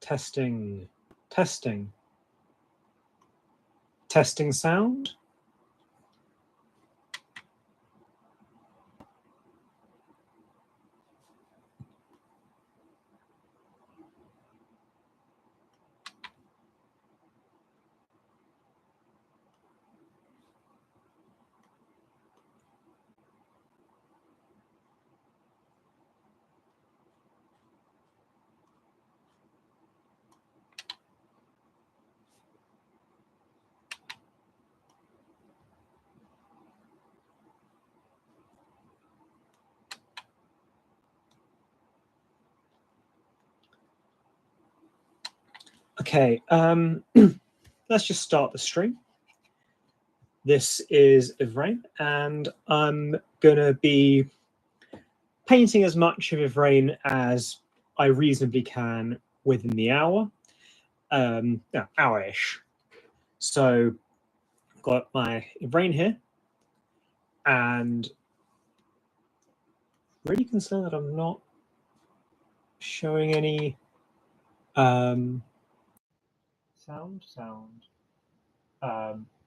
Testing, testing, testing sound. Okay, let's just start the stream. This is Yvrain, and I'm going to be painting as much of Yvrain as I reasonably can within the hour, hour-ish. So I've got my Yvrain here, and really concerned that I'm not showing any sound.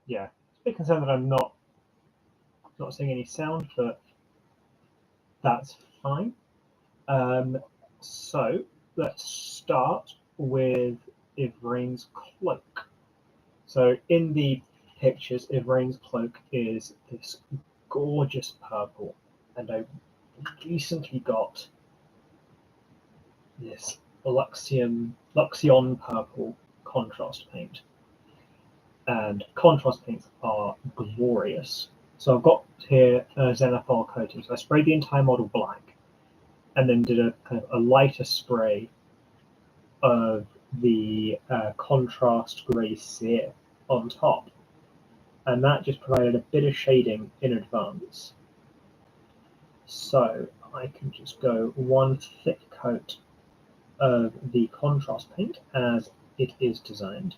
Yeah, a bit concerned that I'm not seeing any sound, but that's fine. So let's start with Yvrain's cloak. So in the pictures, Yvrain's cloak is this gorgeous purple, and I recently got this Luxion purple contrast paint. And contrast paints are glorious. So I've got here Zenithal coating. So I sprayed the entire model black, and then did a kind of a lighter spray of the contrast grey cere on top, and that just provided a bit of shading in advance. So I can just go one thick coat of the contrast paint as it is designed.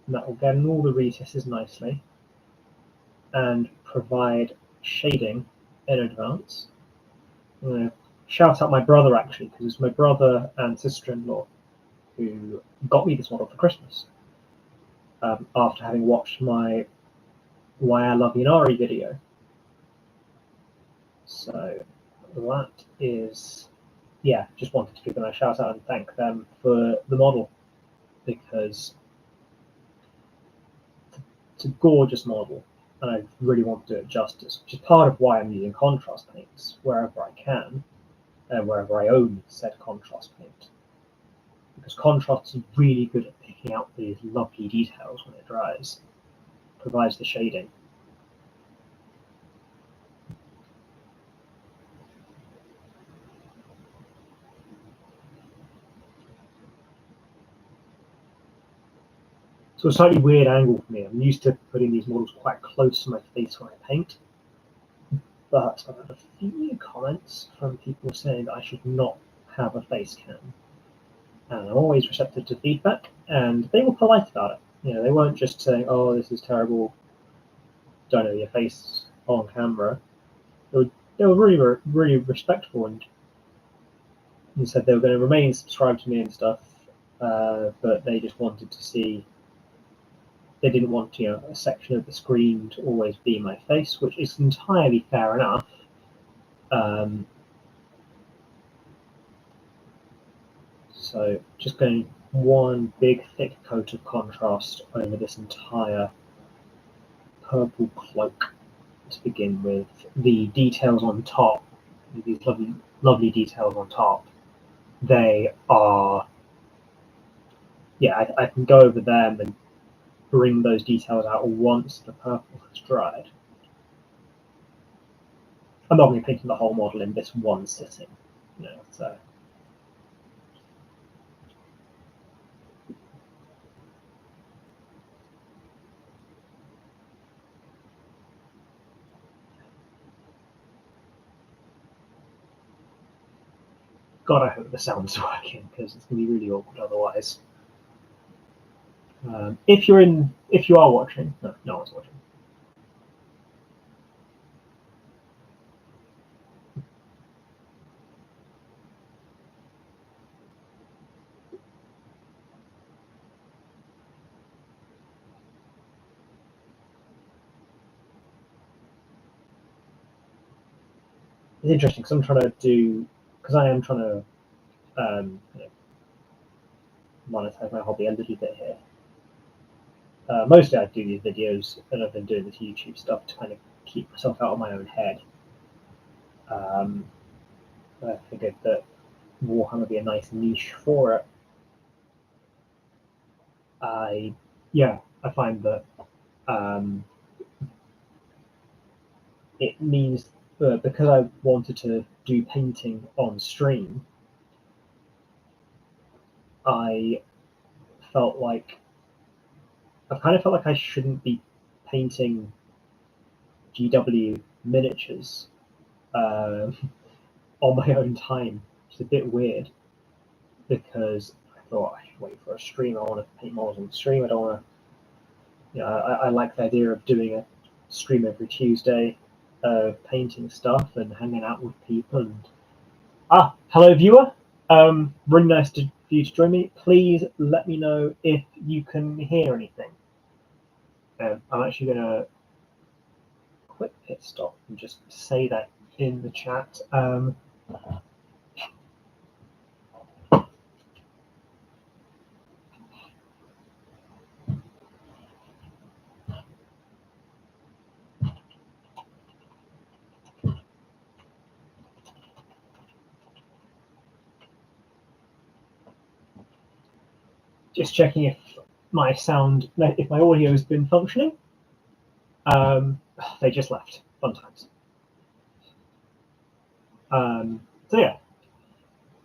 And that will get in all the recesses nicely and provide shading in advance. I'm going to shout out my brother, actually, because it's my brother and sister-in-law who got me this model for Christmas after having watched my Why I Love Inari video. So that is, yeah, just wanted to give them a shout out and thank them for the model, because it's a gorgeous model and I really want to do it justice, which is part of why I'm using contrast paints wherever I can and wherever I own said contrast paint, because contrast is really good at picking out these lovely details when it dries, provides the shading. So a slightly weird angle for me. I'm used to putting these models quite close to my face when I paint, but I've had a few comments from people saying that I should not have a face cam. And I'm always receptive to feedback, and they were polite about it. You know, they weren't just saying, "Oh, this is terrible, don't know your face on camera." They were really respectful, and said they were going to remain subscribed to me and stuff, but they just wanted to see. They didn't want, you know, a section of the screen to always be my face, which is entirely fair enough. So just going one big thick coat of contrast over this entire purple cloak to begin with. The details on top, these lovely details on top, they are, yeah, I can go over them and bring those details out once the purple has dried. I'm not going to be painting the whole model in this one sitting, you know, so. God, I hope the sound's working, because it's going to be really awkward otherwise. If you are watching, no one's watching. it's interesting because I'm trying to do, because I am trying to monetize my hobby a little bit here. Mostly I do these videos, and I've been doing this YouTube stuff to kind of keep myself out of my own head. I figured that Warhammer would be a nice niche for it. I find that it means that because I wanted to do painting on stream, I kind of felt like I shouldn't be painting GW miniatures on my own time. It's a bit weird because I thought I should wait for a stream. I want to paint models on the stream. I don't want to. I like the idea of doing a stream every Tuesday, painting stuff and hanging out with people. And hello viewer. Really nice for you to join me. Please let me know if you can hear anything. I'm actually going to quick pit stop and just say that in the chat. Just checking if my audio has been functioning. They just left. Fun times. So yeah.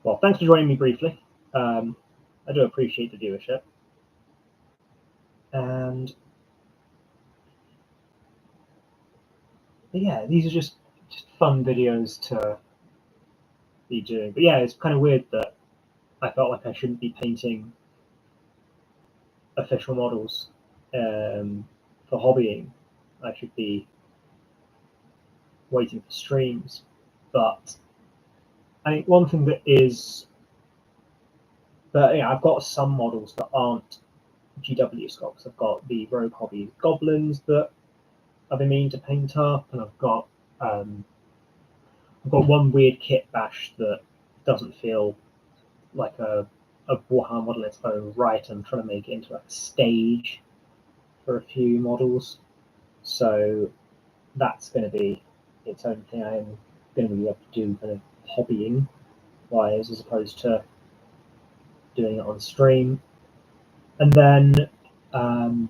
Well, thanks for joining me briefly. I do appreciate the viewership. And yeah, these are just fun videos to be doing. But yeah, it's kind of weird that I felt like I shouldn't be painting official models for hobbying. I should be waiting for streams. But I think one thing that is that I've got some models that aren't GW sculpts. I've got the Rogue Hobby goblins that I've been meaning to paint up, and I've got one weird kit bash that doesn't feel like a Warhammer model in its own right. I'm trying to make it into a stage for a few models, so that's going to be its own thing. I'm going to be able to do kind of hobbying wise as opposed to doing it on stream. And then I've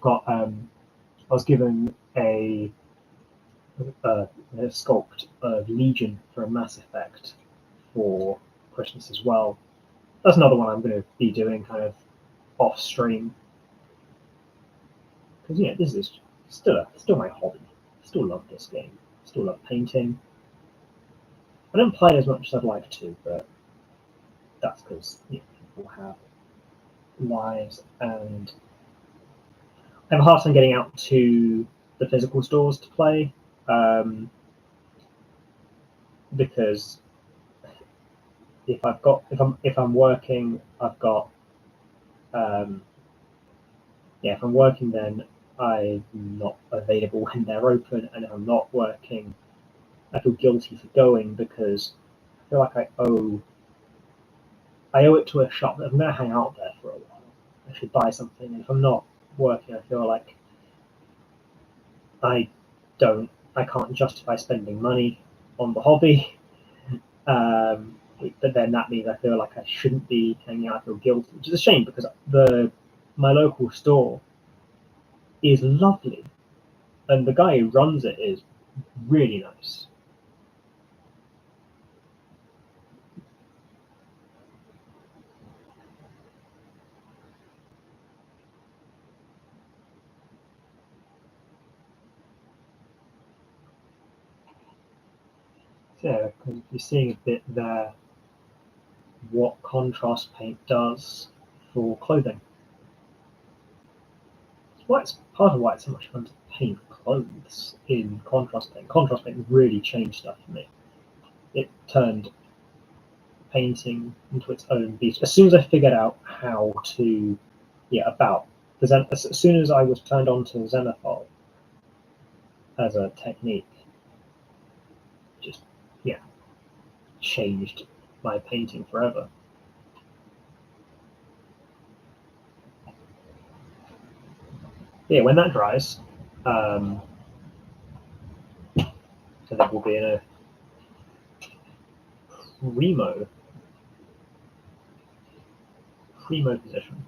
got I was given a sculpt of Legion for a Mass Effect for Christmas as well. That's another one I'm going to be doing kind of off stream because this is still my hobby. I still love this game. I still love painting. I don't play as much as I'd like to, but that's because people have lives, and I have a hard time getting out to the physical stores to play because if I'm working, I've got if I'm working, then I'm not available when they're open, and if I'm not working, I feel guilty for going because I feel like I owe it to a shop that I'm going to hang out there for a while. I should buy something, and if I'm not working, I feel like I can't justify spending money on the hobby. But then that means I feel like I shouldn't be hanging out. I feel guilty, which is a shame because my local store is lovely, and the guy who runs it is really nice. Yeah, because you're seeing a bit there what contrast paint does for clothing. It's part of why it's so much fun to paint clothes in contrast paint. Contrast paint really changed stuff for me. It turned painting into its own beast. As soon as I figured out how to, as soon as I was turned on to Xenophol, as a technique just changed my painting forever. Yeah, when that dries, so that will be in a primo position.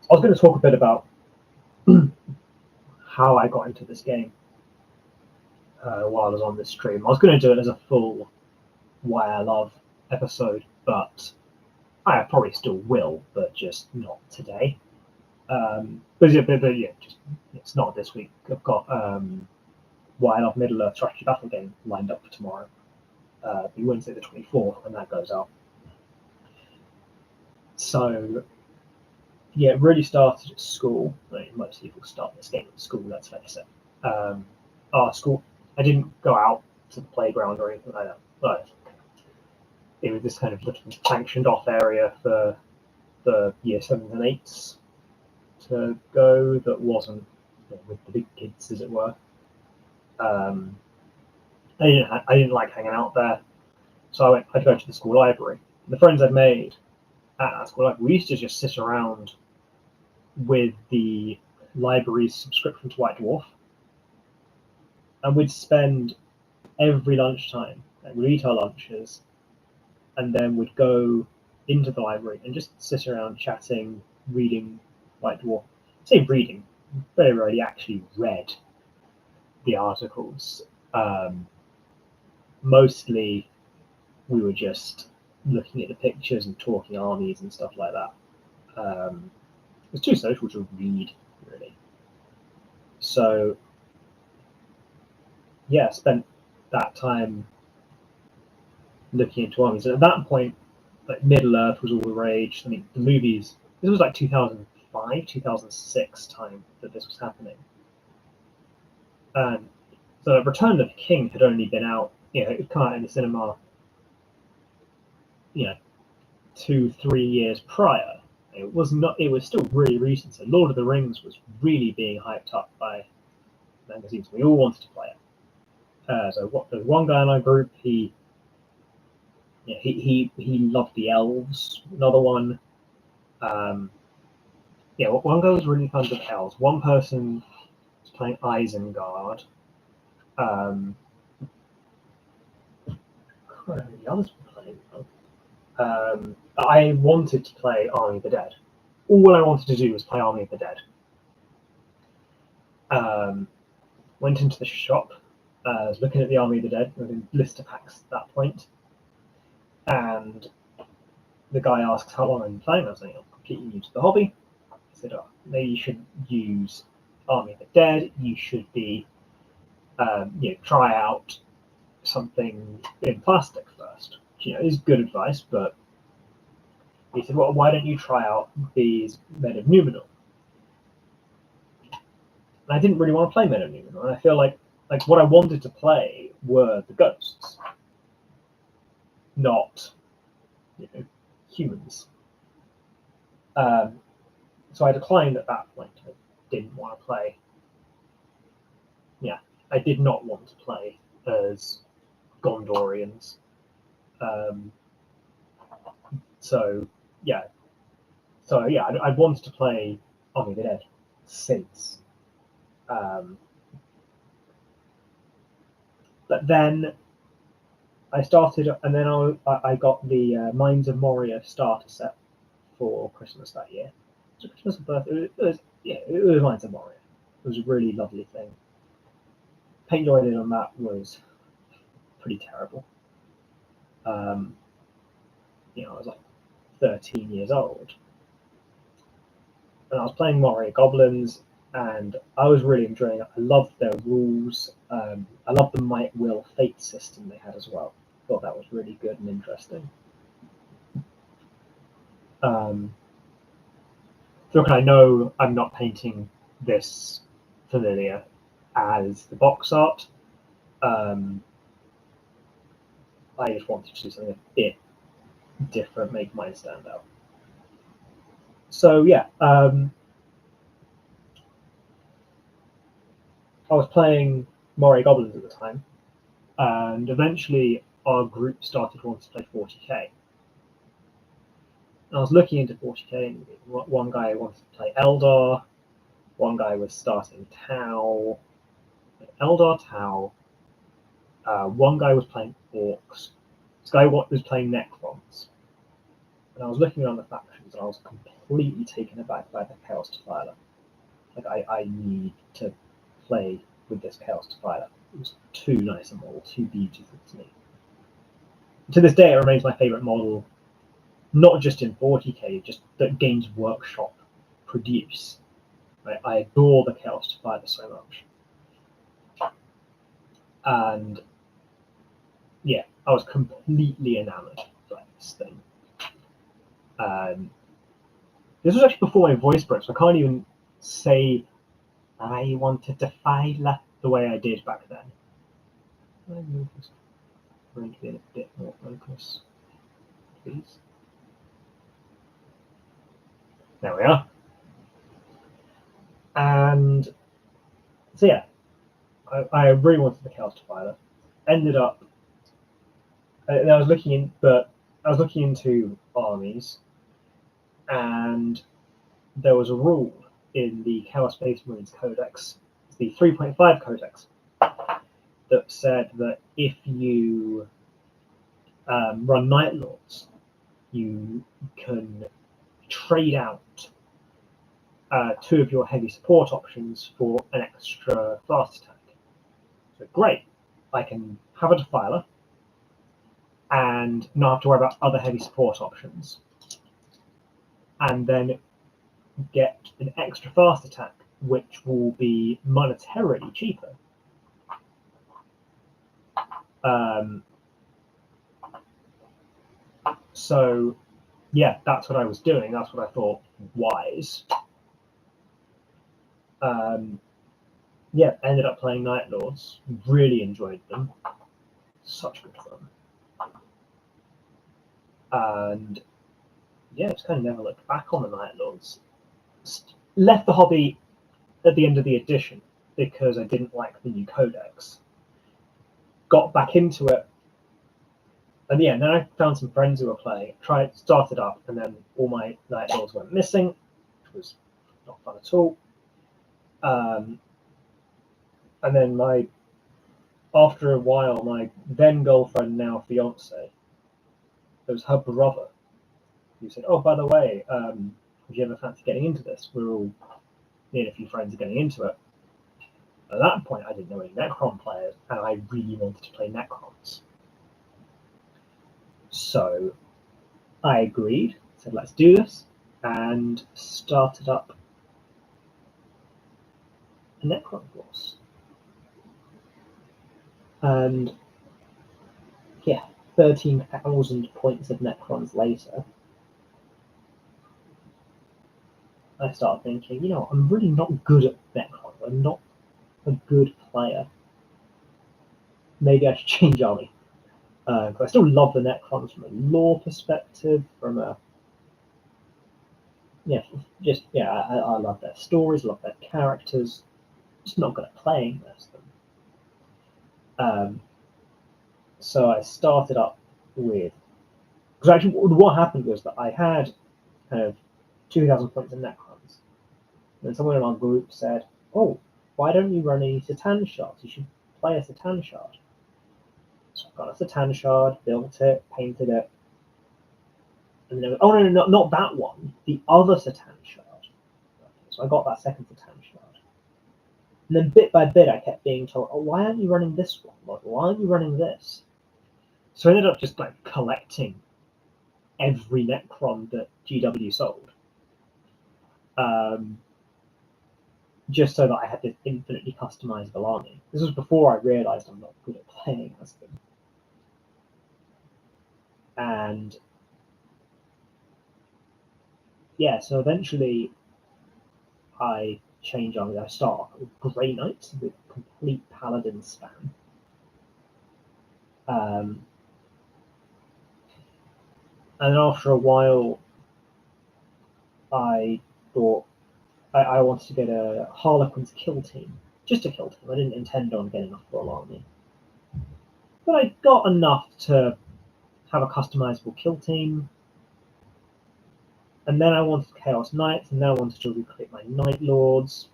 I was going to talk a bit about how I got into this game while I was on this stream. I was going to do it as a full Why I Love episode, but I probably still will, but just not today. But yeah, just it's not this week. I've got Why I Love Middle Earth strategy battle game lined up for tomorrow. Be Wednesday the 24th when that goes out. So yeah, it really started at school. I mean, most people start this game at school, let's face it. Our school, I didn't go out to the playground or anything like that, but it was this kind of little sanctioned off area for the year 7s and 8s to go that wasn't with the big kids, as it were. I didn't like hanging out there, so I'd go to the school library. The friends I'd made at that school library, we used to just sit around with the library's subscription to White Dwarf, and we'd spend every lunchtime, we'd eat our lunches, and then we'd go into the library and just sit around chatting, reading White Dwarf. Say reading, very rarely actually read the articles. Mostly we were just looking at the pictures and talking armies and stuff like that. It was too social to read, really. So yeah, I spent that time looking into armies. And at that point, like Middle Earth was all the rage. I mean, the movies. This was like 2005, 2006 time that this was happening. And so Return of the King had only been out. It had come out in the cinema. 2-3 years prior. It was not. It was still really recent. So Lord of the Rings was really being hyped up by magazines. We all wanted to play it. So there's one guy in our group. He loved the elves. Another one. One guy was really fond of elves. One person was playing Isengard. The others were playing. I wanted to play Army of the Dead. All I wanted to do was play Army of the Dead. Went into the shop. I was looking at the Army of the Dead, in blister packs at that point, and the guy asks how long I'm playing. I was like, I'm completely new to the hobby. He said, maybe you should use Army of the Dead. You should be, try out something in plastic first. Is good advice, but he said, well, why don't you try out these Men of Numenor? And I didn't really want to play Men of Numenor, and I feel like what I wanted to play were the ghosts, not humans. So I declined at that point. I didn't want to play. Yeah, I did not want to play as Gondorians. I wanted to play Army of the Dead since. But then I started, and then I got the Mines of Moria starter set for Christmas that year. Was it Christmas or birthday? It was Mines of Moria. It was a really lovely thing. Paint job I did on that was pretty terrible. I was like 13 years old, and I was playing Moria Goblins, and I was really enjoying it. I loved their rules. I loved the Might Will Fate system they had as well. I thought that was really good and interesting. Look, I know I'm not painting this familiar as the box art. I just wanted to do something a bit different, make mine stand out. So yeah, I was playing Moray Goblins at the time, and eventually our group started wanting to play 40k. And I was looking into 40k, and one guy wanted to play Eldar, one guy was starting Tau, Eldar Tau, one guy was playing Orcs, this guy was playing Necrons. And I was looking around the factions, and I was completely taken aback by the Chaos Defiler. Like, I need to play with this Chaos Defiler. It was too nice a model, too beautiful to me. To this day, it remains my favourite model, not just in 40k, just that Games Workshop produce. Right? I adore the Chaos Defiler so much. And yeah, I was completely enamoured by this thing. This was actually before my voice broke, so I can't even say I wanted to Defiler the way I did back then. I move this going to be a bit more focus, please. There we are. And so yeah, I really wanted the Chaos Defiler. Ended up, I was looking into armies, and there was a rule in the Chaos Space Marines Codex, the 3.5 Codex, that said that if you run Night Lords, you can trade out 2 of your heavy support options for an extra fast attack. So great, I can have a Defiler and not have to worry about other heavy support options, and then get an extra fast attack, which will be monetarily cheaper. So yeah, that's what I was doing. That's what I thought wise. Yeah, ended up playing Night Lords. Really enjoyed them. Such good fun. And yeah, just kind of never looked back on the Night Lords. Left the hobby at the end of the edition because I didn't like the new codex. Got back into it, and yeah, then I found some friends who were playing. Started up, and then all my Night Lords went missing, which was not fun at all. And then after a while, my then girlfriend, now fiance, it was her brother, who said, "Oh, by the way, would you ever fancy getting into this? We're all, me and a few friends are getting into it." At that point, I didn't know any Necron players, and I really wanted to play Necrons. So I agreed, said, "Let's do this," and started up a Necron course. And yeah, 13,000 points of Necrons later, I started thinking, I'm really not good at Necrons. I'm not a good player. Maybe I should change army. But I still love the Necrons from a lore perspective, from a I love their stories, love their characters. Just not good at playing most of them. So I started up with, because actually what happened was that I had kind of 2,000 points in Necrons, and someone in our group said, "Oh, why don't you run any Satan shards? You should play a Satan shard." So I got a Satan shard, built it, painted it, and then oh no, not that one, the other Satan shard. So I got that second Satan shard. And then bit by bit, I kept being told, "Oh, why aren't you running this one? Like, why aren't you running this?" So I ended up just like collecting every Necron that GW sold, just so that I had this infinitely customizable army. This was before I realized I'm not good at playing as them. And yeah, so eventually I change army. I start off with Grey Knights with complete Paladin spam. And then after a while, I thought I wanted to get a Harlequin's kill team. Just a kill team. I didn't intend on getting a full army. But I got enough to have a customizable kill team. And then I wanted Chaos Knights, and then I wanted to recreate my Night Lords.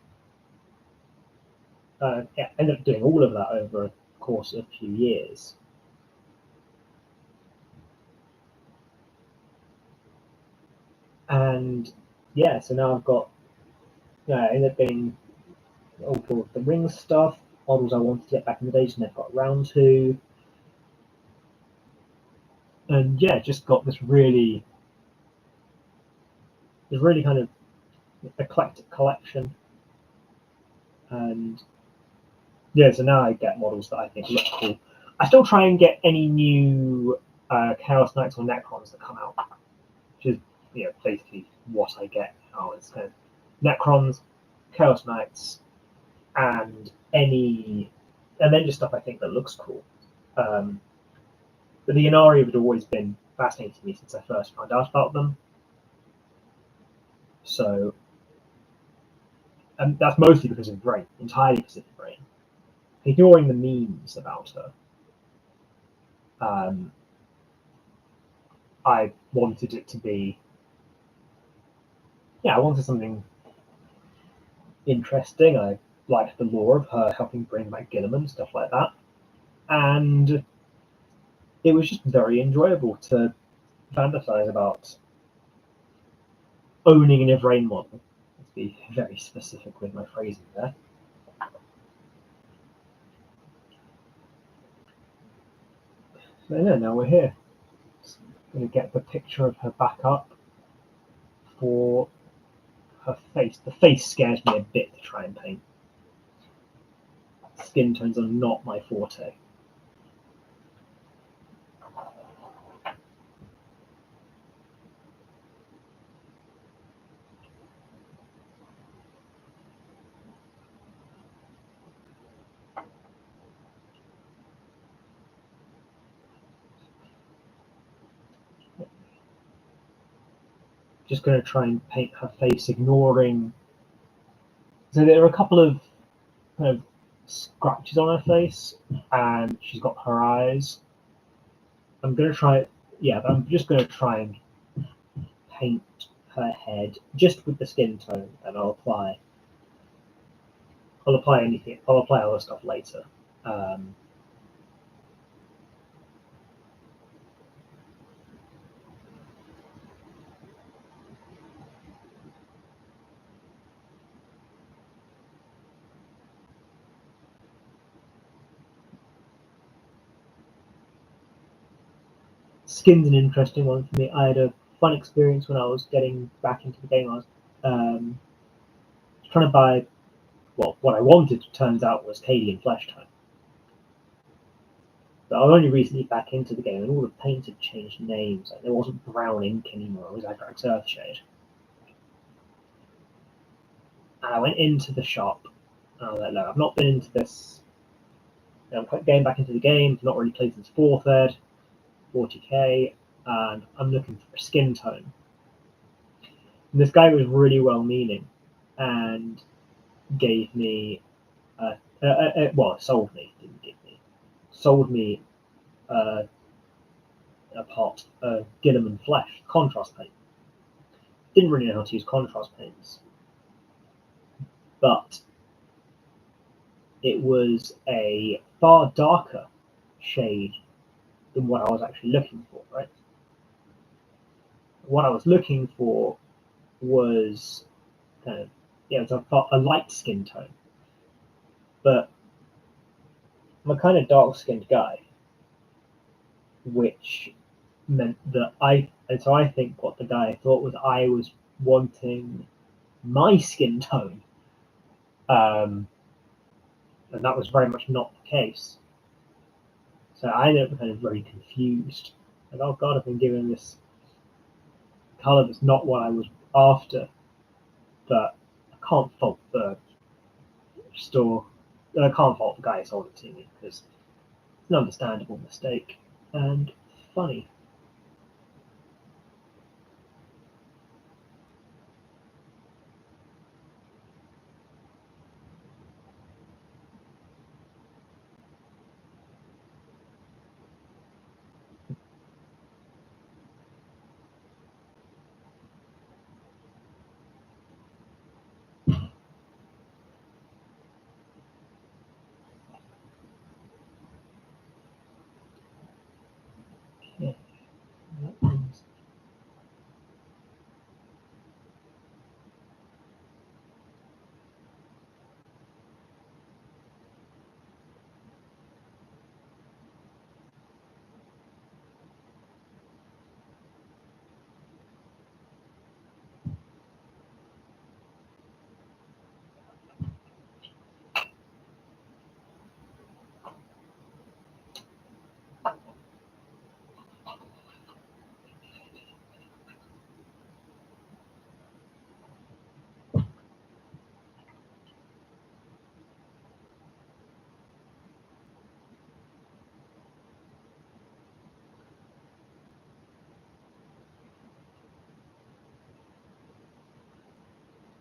Yeah, ended up doing all of that over a course of a few years. And yeah, so now I've got, I ended up getting all of the ring stuff, models I wanted to get back in the day, just never got around to. And yeah, just got this really kind of eclectic collection. And yeah, so now I get models that I think look cool. I still try and get any new Chaos Knights or Necrons that come out, which is basically what I get now. It's kind of Necrons, Chaos Knights, and then just stuff I think that looks cool. But the Inari had always been fascinating to me since I first found out about them. So, and that's mostly because of Brain, entirely because of Brain. Ignoring the memes about her, I wanted it to be, I wanted something interesting. I liked the lore of her helping bring back Gilliman, stuff like that. And it was just very enjoyable to fantasize about owning an Ivrain model. Let's be very specific with my phrasing there. So yeah, now we're here. I'm going to get the picture of her back up for her face. The face scares me a bit to try and paint. Skin tones are not my forte. Just going to try and paint her face, ignoring. So there are a couple of kind of scratches on her face, and she's got her eyes. I'm going to try. Yeah, I'm just going to try and paint her head just with the skin tone, and I'll apply anything. I'll apply other stuff later. Skin's an interesting one for me. I had a fun experience when I was getting back into the game. I was trying to buy, well, what I wanted turns out was Cadian flesh tone. But I was only recently back into the game, and all the paints had changed names. Like, there wasn't brown ink anymore. It was Agrax Earthshade. And I went into the shop, and I was like, "Look, I've not been into this. I'm getting back into the game. I've not really played since 4th ed, 40k, and I'm looking for a skin tone." And this guy was really well-meaning, and gave me, sold me, didn't give me, sold me a pot of Gilliman Flesh contrast paint. Didn't really know how to use contrast paints, but it was a far darker shade than what I was actually looking for, right? What I was looking for was kind of, it was a light skin tone. But I'm a kind of dark skinned guy, which meant that I think what the guy thought was I was wanting my skin tone. And that was very much not the case. So I ended up kind of very confused. Like, oh god, I've been given this colour that's not what I was after. But I can't fault the store. I can't fault the guy who sold it to me because it's an understandable mistake and funny.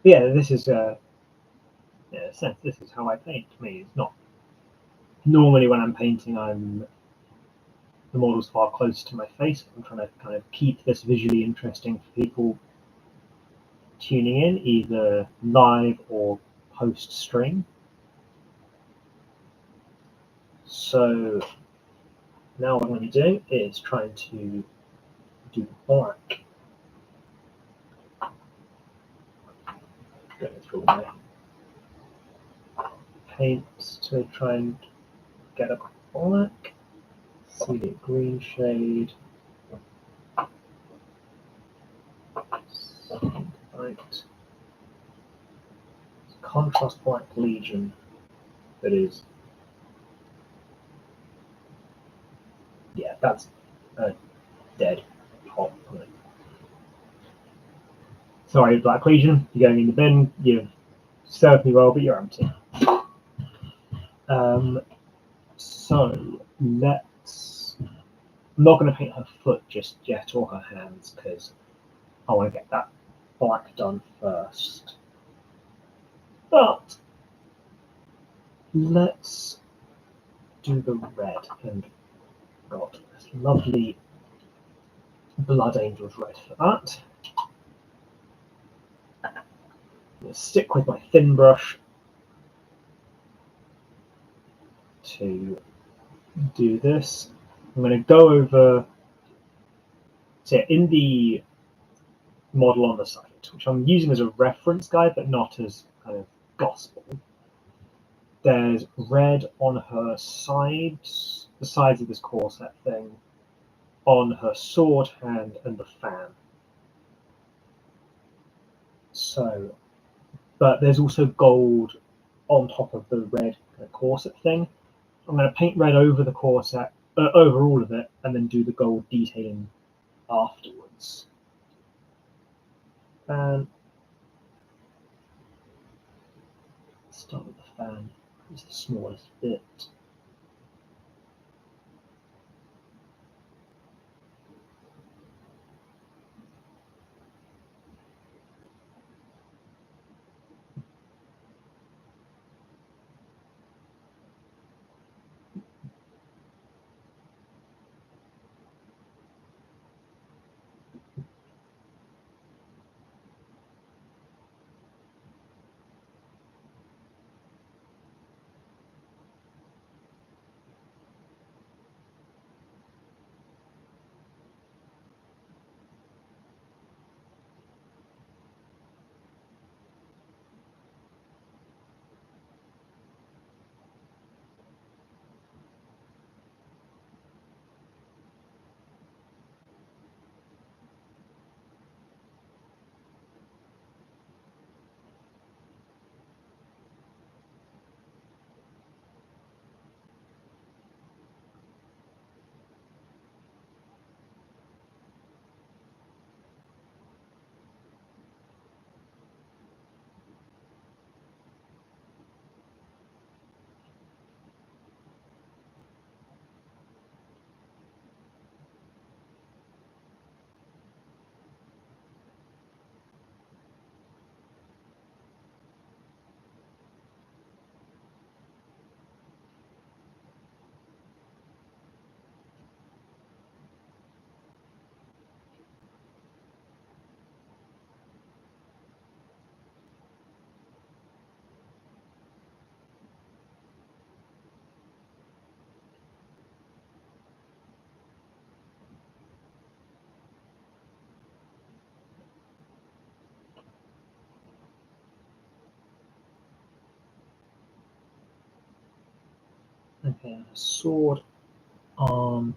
Yeah, this is in a sense, this is how I paint. Me, it's not normally when I'm painting, the model's far closer to my face. I'm trying to kind of keep this visually interesting for people tuning in, either live or post stream. So now what I'm going to do is trying to do black. Going through my paints to try and get a black. See the green shade. Right. Contrast black Legion that is, yeah, that's a dead hot. Sorry, Black Legion, you're going in the bin. You've served me well, but you're empty. So let's. I'm not going to paint her foot just yet or her hands because I want to get that black done first. But let's do the red, and got this lovely Blood Angels red for that. I'll stick with my thin brush to do this. I'm going to go over, so in the model on the site, which I'm using as a reference guide, but not as kind of gospel. There's red on her sides, the sides of this corset thing, on her sword hand and the fan. So, but there's also gold on top of the red kind of corset thing. I'm going to paint red over the corset, over all of it, and then do the gold detailing afterwards. And start with the fan. It's the smallest bit. Okay, a sword arm.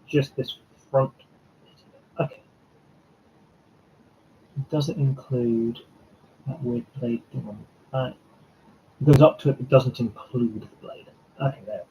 Just this front. Okay. It doesn't include that weird blade thing on the back. It goes up to it, but doesn't include the blade. Okay, there.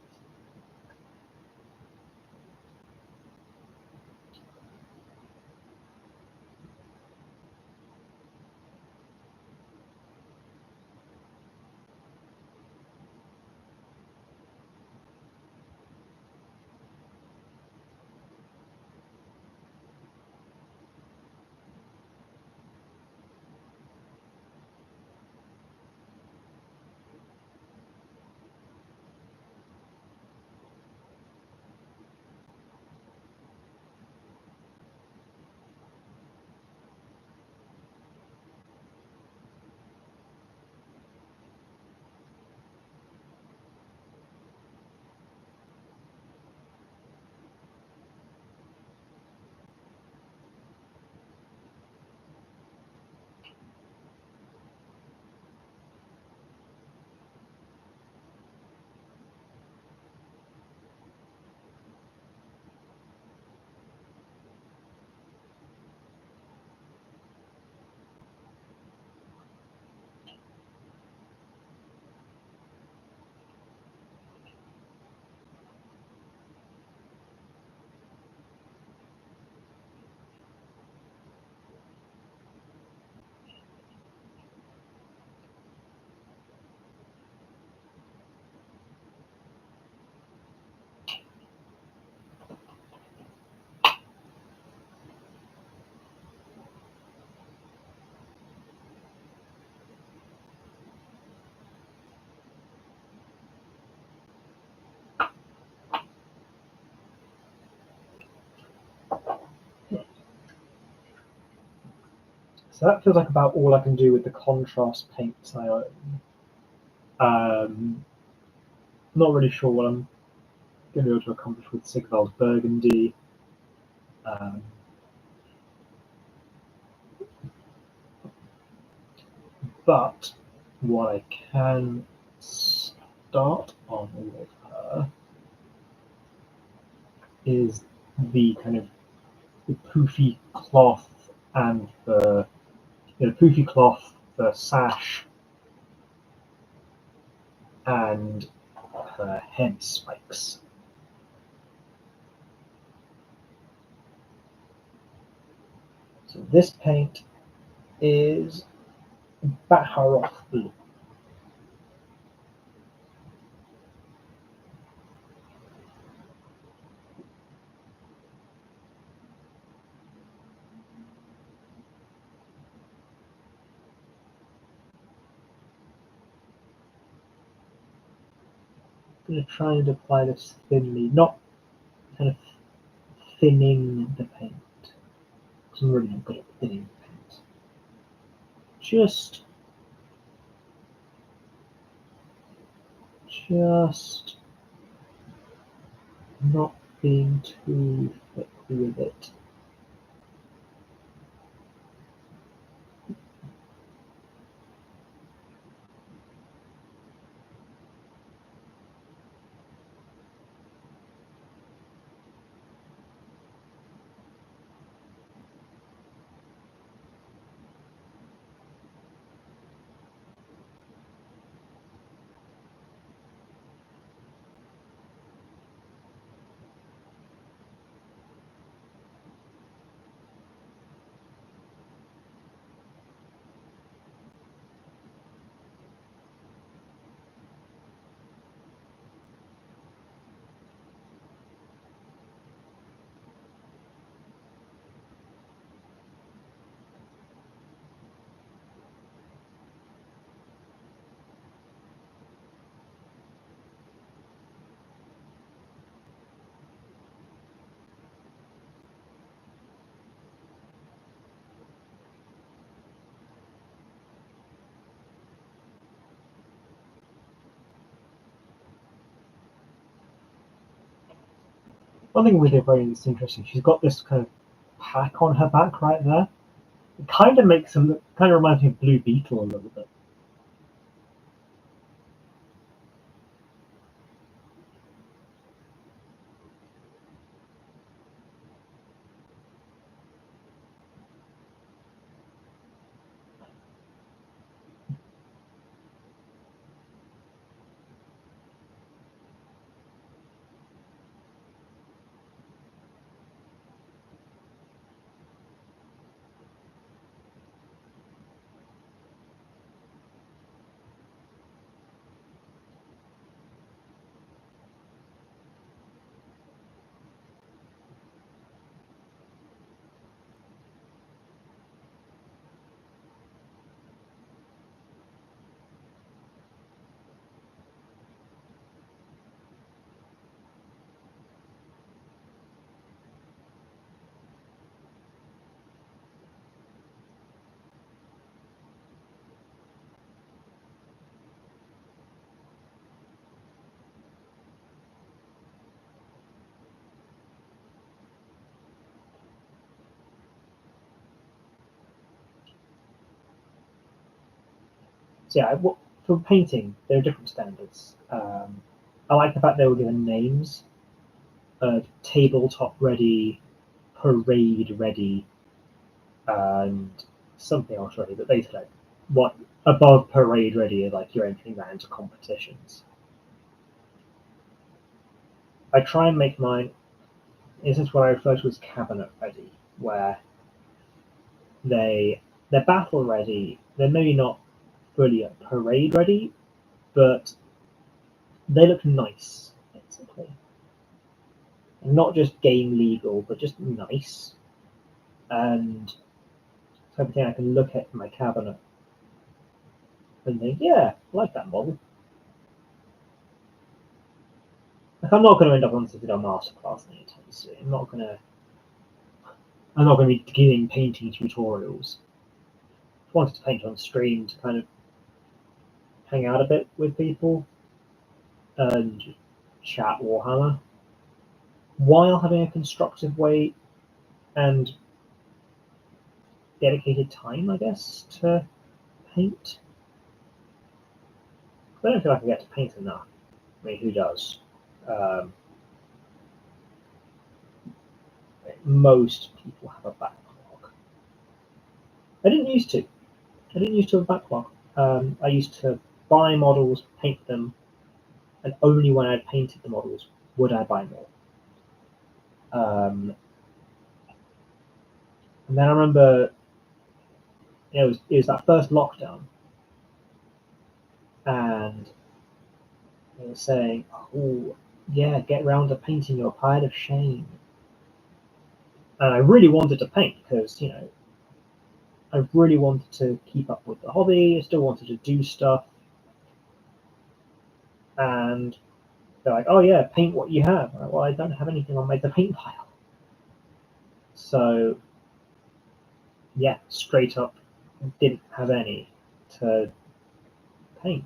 So that feels like about all I can do with the contrast paints I own. Not really sure what I'm going to be able to accomplish with Sigvald Burgundy. But what I can start on with her is the kind of the poofy cloth and the poofy cloth, the sash, and her head spikes. So this paint is Baharoth blue. I'm going to try and apply this thinly, not kind of thinning the paint, because I'm really not good at thinning the paint. Just not being too thick with it. One thing with Ivorian that's interesting, she's got this kind of pack on her back right there. It kind of reminds me of Blue Beetle a little bit. So yeah, for painting, there are different standards. I like the fact they were given names: tabletop ready, parade ready, and something else ready. But basically, like, what above parade ready is like you're entering that into competitions. I try and make mine. This is what I refer to as cabinet ready, where they're battle ready. They're maybe not fully parade ready, but they look nice, basically. And not just game legal, but just nice. And something I can look at in my cabinet and think, yeah, I like that model. Like, I'm not going to end up on Citadel Masterclass anytime soon. I'm not going to be giving painting tutorials. wanted to paint on stream to kind of hang out a bit with people and chat Warhammer while having a constructive way and dedicated time, I guess, to paint. I don't feel like I get to paint enough. I mean, who does? Most people have a backlog. I didn't used to. I didn't used to have a backlog. I used to buy models, paint them, and only when I'd painted the models would I buy more. And then I remember it was that first lockdown, and they were saying, "Oh, yeah, get round to painting your Pile of Shame." And I really wanted to paint because, I really wanted to keep up with the hobby. I still wanted to do stuff. And they're like, "Oh yeah, paint what you have." I'm like, well, I don't have anything on the paint pile. So yeah, straight up, didn't have any to paint.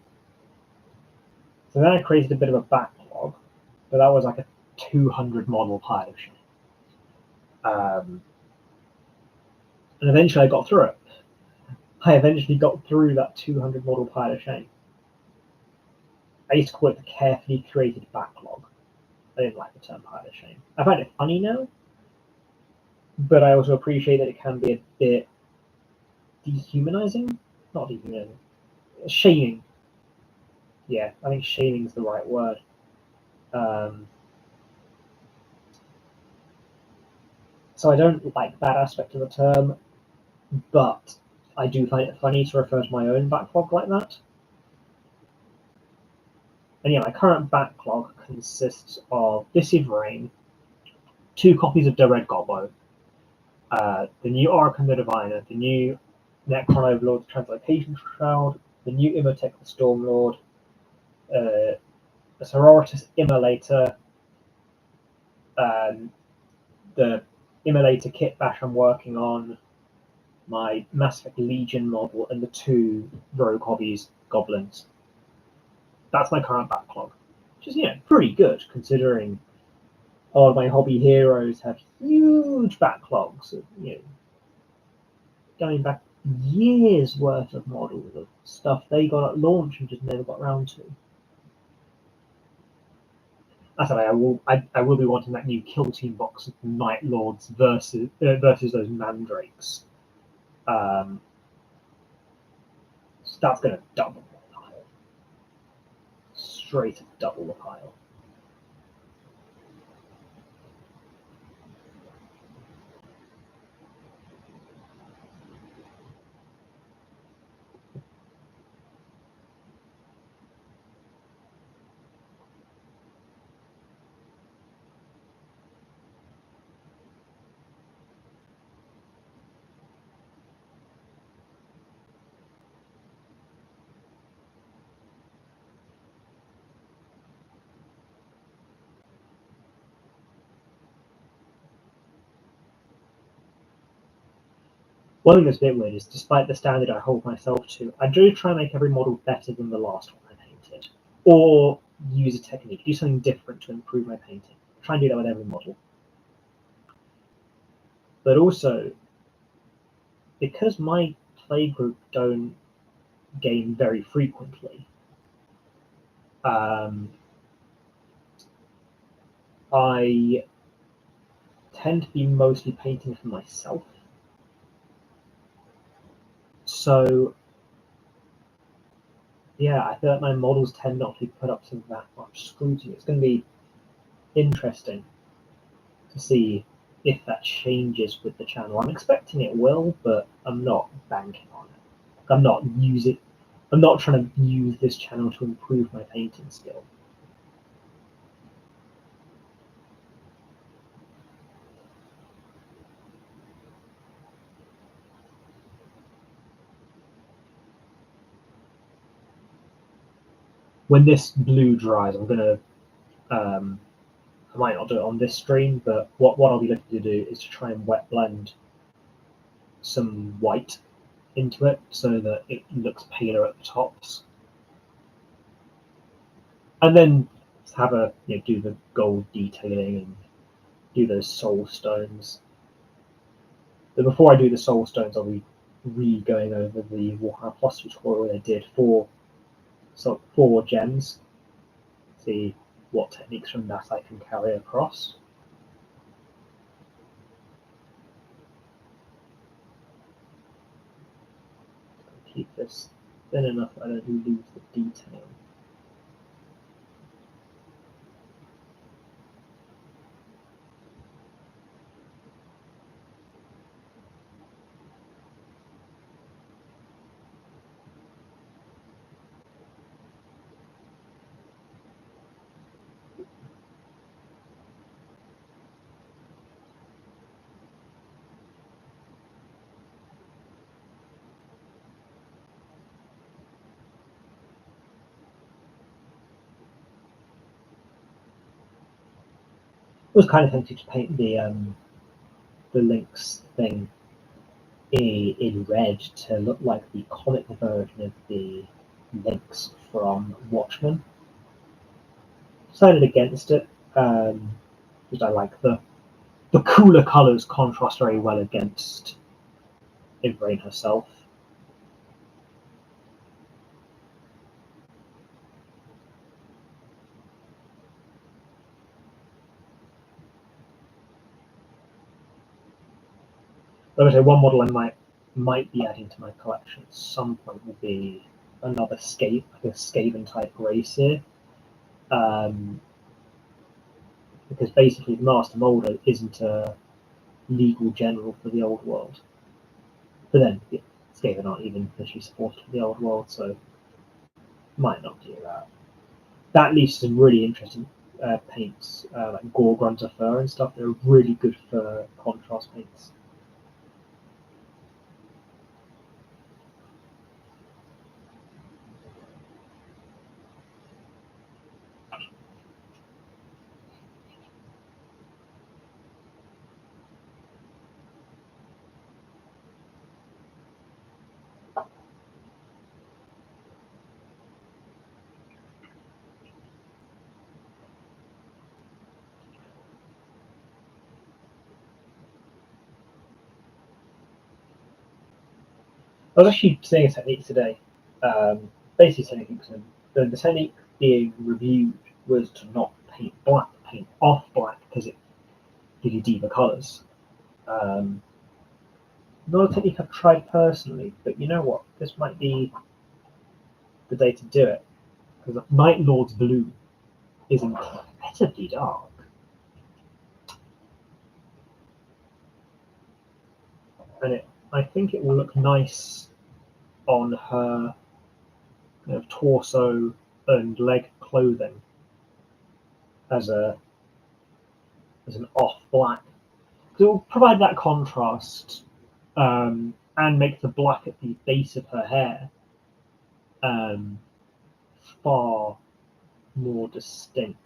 So then I created a bit of a backlog, but that was like a 200 model Pile of Shame. And eventually I got through it. I eventually got through that 200 model Pile of Shame. I used to call it the carefully created backlog. I didn't like the term Pile of Shame. I find it funny now, but I also appreciate that it can be a bit dehumanizing. Not dehumanizing. Shaming. Yeah, I think shaming is the right word. So I don't like that aspect of the term, but I do find it funny to refer to my own backlog like that. And yeah, my current backlog consists of This Eve Rain, 2 copies of The Red Gobbo, the new Oracle the Diviner, the new Necron Overlord, the Translocation Shroud, the new Imhotep the Stormlord, a Sororitas Immolator, the Immolator kit bash I'm working on, my Mass Effect Legion model, and the 2 Rogue Hobbies Goblins. That's my current backlog, which is pretty good considering a lot of my hobby heroes have huge backlogs of going back years worth of models of stuff they got at launch and just never got around to. That's why I will be wanting that new Kill Team box of Night Lords versus those Mandrakes. So that's going to double the pile. Straight up double the pile. One thing that's a bit weird is, despite the standard I hold myself to, I do try and make every model better than the last one I painted, or use a technique, do something different to improve my painting. Try and do that with every model. But also, because my playgroup don't game very frequently, I tend to be mostly painting for myself. So yeah, I feel like my models tend not to be put up to that much scrutiny. It's going to be interesting to see if that changes with the channel. I'm expecting it will, but I'm not banking on it. I'm not trying to use this channel to improve my painting skill. When this blue dries, I'm gonna I might not do it on this stream, but what I'll be looking to do is to try and wet blend some white into it so that it looks paler at the tops. And then have do the gold detailing and do those soul stones. But before I do the soul stones, I'll be going over the Warhammer Plus tutorial I did for gems. See what techniques from that I can carry across. Keep this thin enough that I don't lose the detail. I was kind of tempted to paint the Lynx thing in red to look like the comic version of the Lynx from Watchmen. Decided against it because I like the cooler colours contrast very well against Igraine herself. Like I say, one model I might be adding to my collection at some point will be another Skaven type racer. Because basically the Master Molder isn't a legal general for the old world. But then Skaven aren't even officially supported for the old world, so might not do that. That leaves some really interesting paints, like Gorgrunter fur and stuff. They're really good for contrast paints. I was actually seeing a technique today. Basically, the technique being reviewed was to not paint black, paint off black because it gives you deeper colours. Not a technique I've tried personally, but you know what? This might be the day to do it because Night Lord's blue is incredibly dark. And I think it will look nice on her kind of torso and leg clothing as an off black. It will provide that contrast and make the black at the base of her hair far more distinct.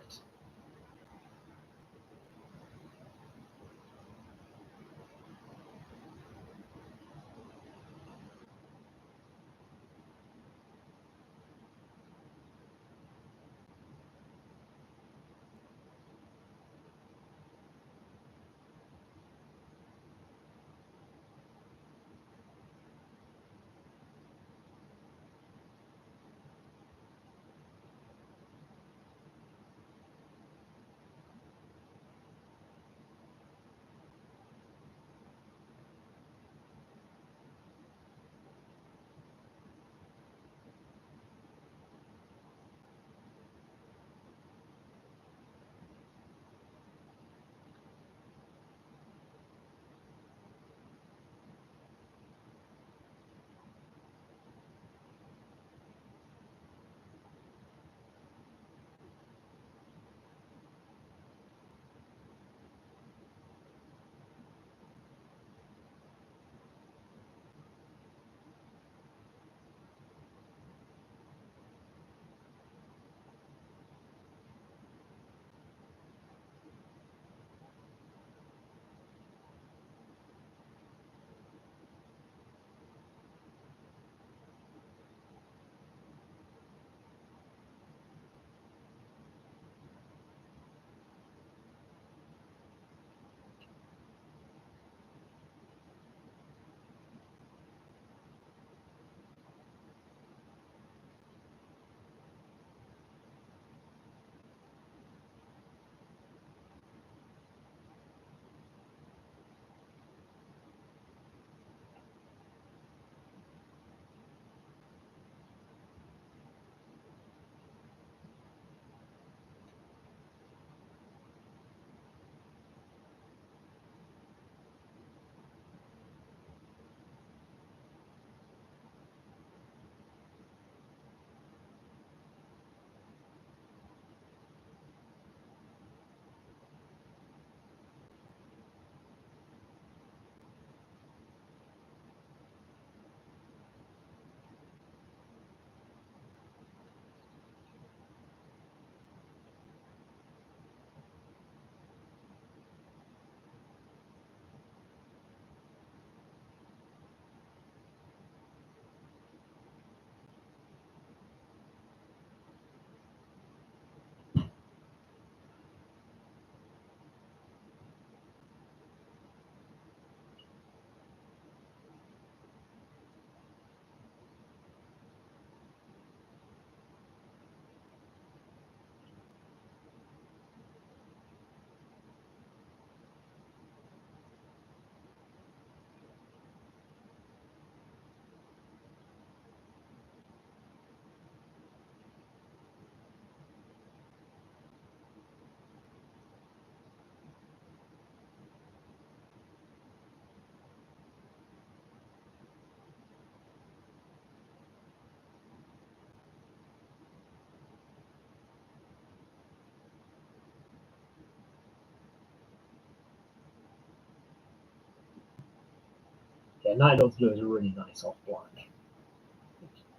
Yeah, Night Lord's Blue is a really nice off-black.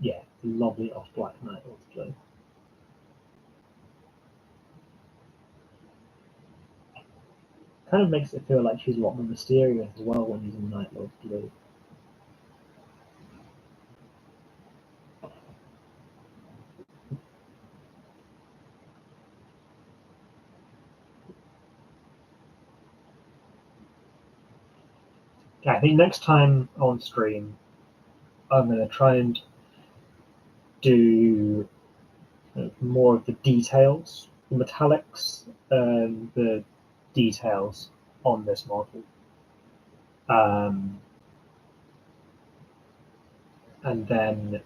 Yeah, lovely off-black Night Lord's Blue. Kind of makes it feel like she's a lot more mysterious as well when using Night Lord's Blue. I think next time on stream, I'm going to try and do more of the details, the metallics, the details on this model. And then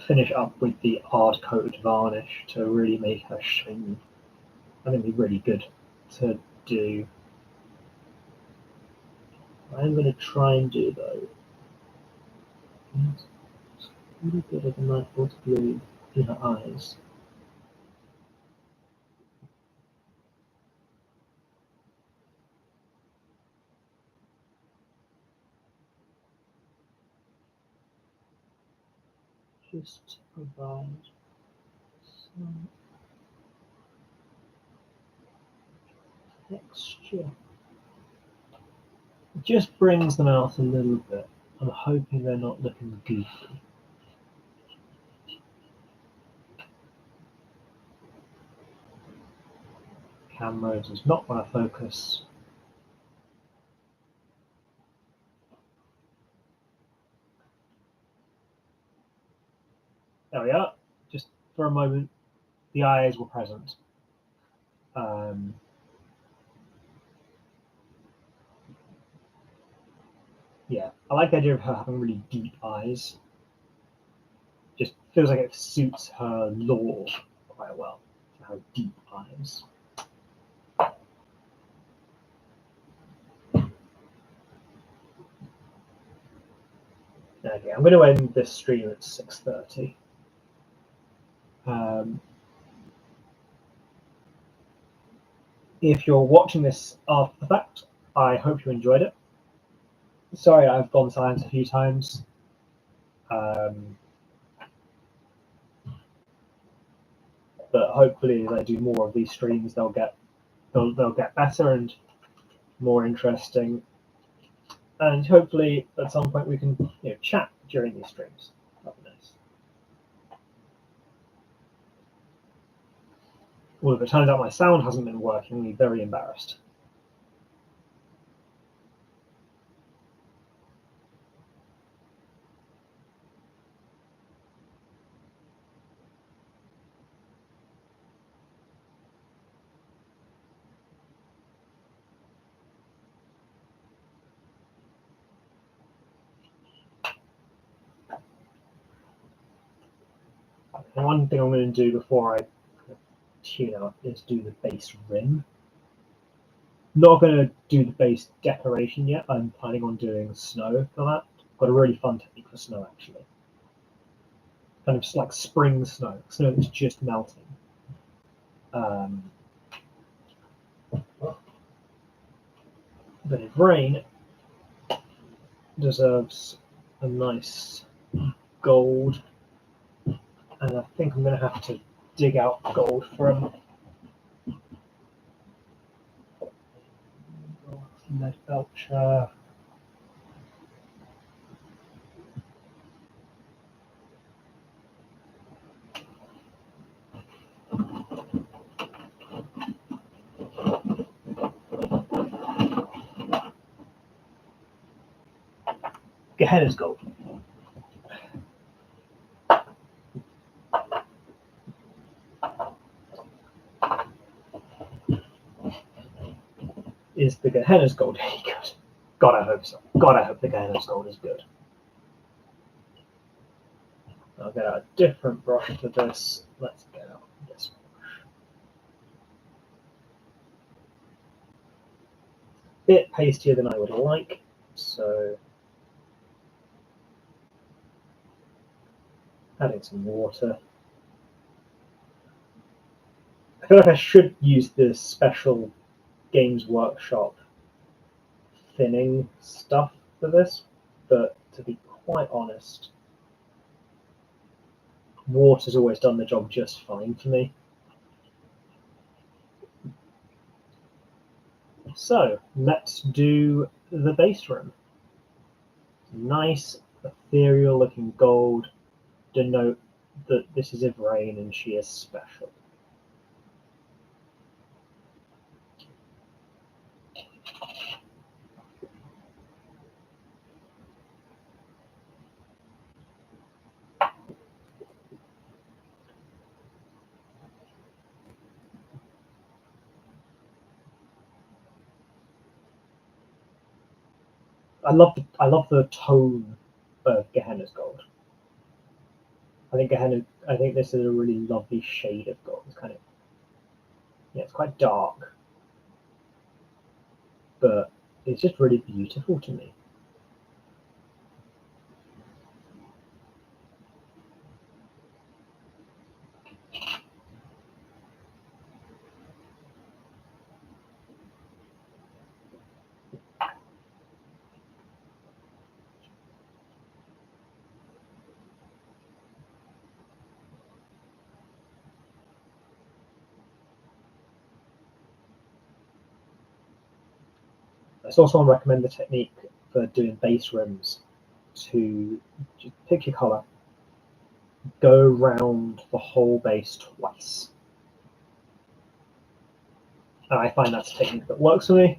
finish up with the hard coat varnish to really make her shiny. I think it'd be really good to do. I'm going to try and do though. A little bit of the Night Lord's Blue in her eyes. Just to provide some texture. It just brings them out a little bit. I'm hoping they're not looking goofy. Camera does not want to focus. There we are. Just for a moment, the eyes were present. Yeah, I like the idea of her having really deep eyes. Just feels like it suits her lore quite well, to have deep eyes. Okay, I'm going to end this stream at 6:30. If you're watching this after the fact, I hope you enjoyed it. Sorry, I've gone silent a few times. But hopefully, as I do more of these streams, they'll get better and more interesting. And hopefully, at some point, we can chat during these streams. That'd be nice. Well, if it turns out my sound hasn't been working, I'll be very embarrassed. And one thing I'm going to do before I tune out is do the base rim. Not going to do the base decoration yet. I'm planning on doing snow for that. Got a really fun technique for snow, actually. Kind of like spring snow that's just melting. But if rain deserves a nice gold, and I think I'm going to have to dig out gold from Lead Belcher. Gehenna's gold. Is the Gehenna's gold any good? God, I hope so. God, I hope the Gehenna's gold is good. I'll get out a different brush for this. Let's get out this brush. Bit pastier than I would like, so adding some water. I feel like I should use this special Games Workshop thinning stuff for this, but to be quite honest, water's always done the job just fine for me. So let's do the base room. Nice ethereal looking gold, denote that this is Yvraine and she is special. I love the tone of Gehenna's gold. I think this is a really lovely shade of gold. It's kind of, yeah, it's quite dark, but it's just really beautiful to me. I saw someone recommend the technique for doing base rims to just pick your color, go around the whole base twice. And I find that's a technique that works for me.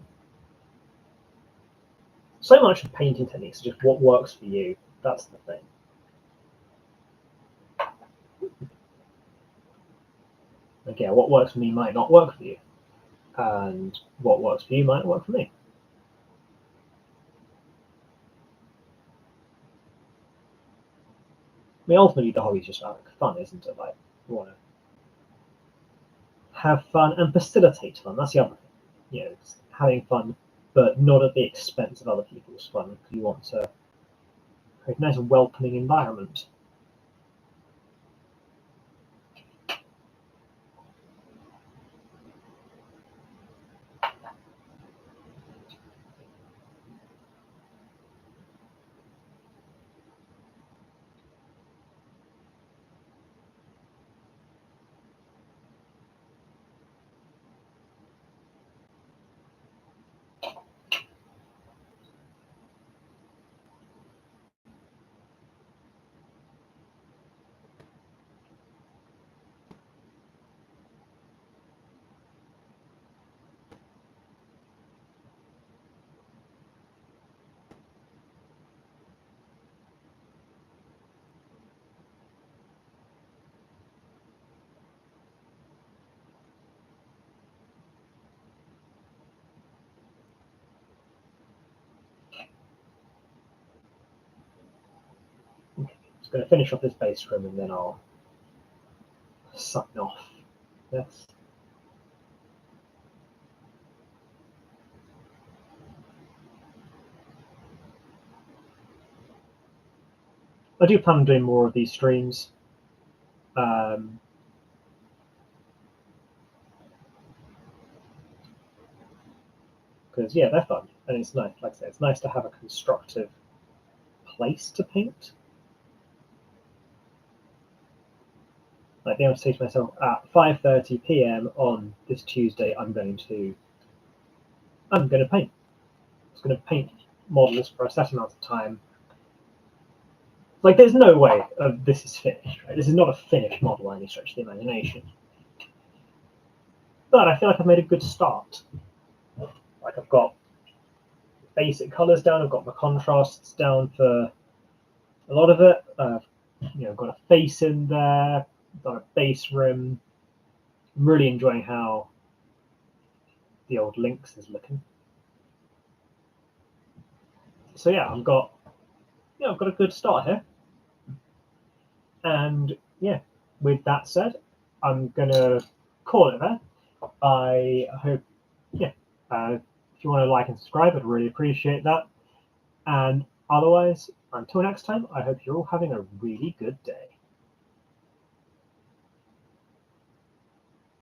So much of painting techniques is just what works for you. That's the thing. Again, what works for me might not work for you. And what works for you might not work for me. I mean, ultimately, the hobby is just like fun, isn't it? Like, you want to have fun and facilitate fun. That's the other thing. You know, it's having fun, but not at the expense of other people's fun. You want to create a nice, welcoming environment. Just going to finish off this base room and then I'll sign off. Yes. I do plan on doing more of these streams. Because yeah, they're fun and it's nice. Like I say, it's nice to have a constructive place to paint. Like being able to say to myself at 5:30 p.m. on this Tuesday, I'm going to paint. I'm just going to paint models for a set amount of time. Like there's no way this is finished. Right? This is not a finished model by any stretch of the imagination. But I feel like I've made a good start. Like I've got basic colors down. I've got my contrasts down for a lot of it. Got a face in there. Got a base rim. I'm really enjoying how the old Lynx is looking. So yeah, I've got a good start here. And yeah, with that said, I'm gonna call it there. I hope, if you want to like and subscribe, I'd really appreciate that. And otherwise, until next time, I hope you're all having a really good day.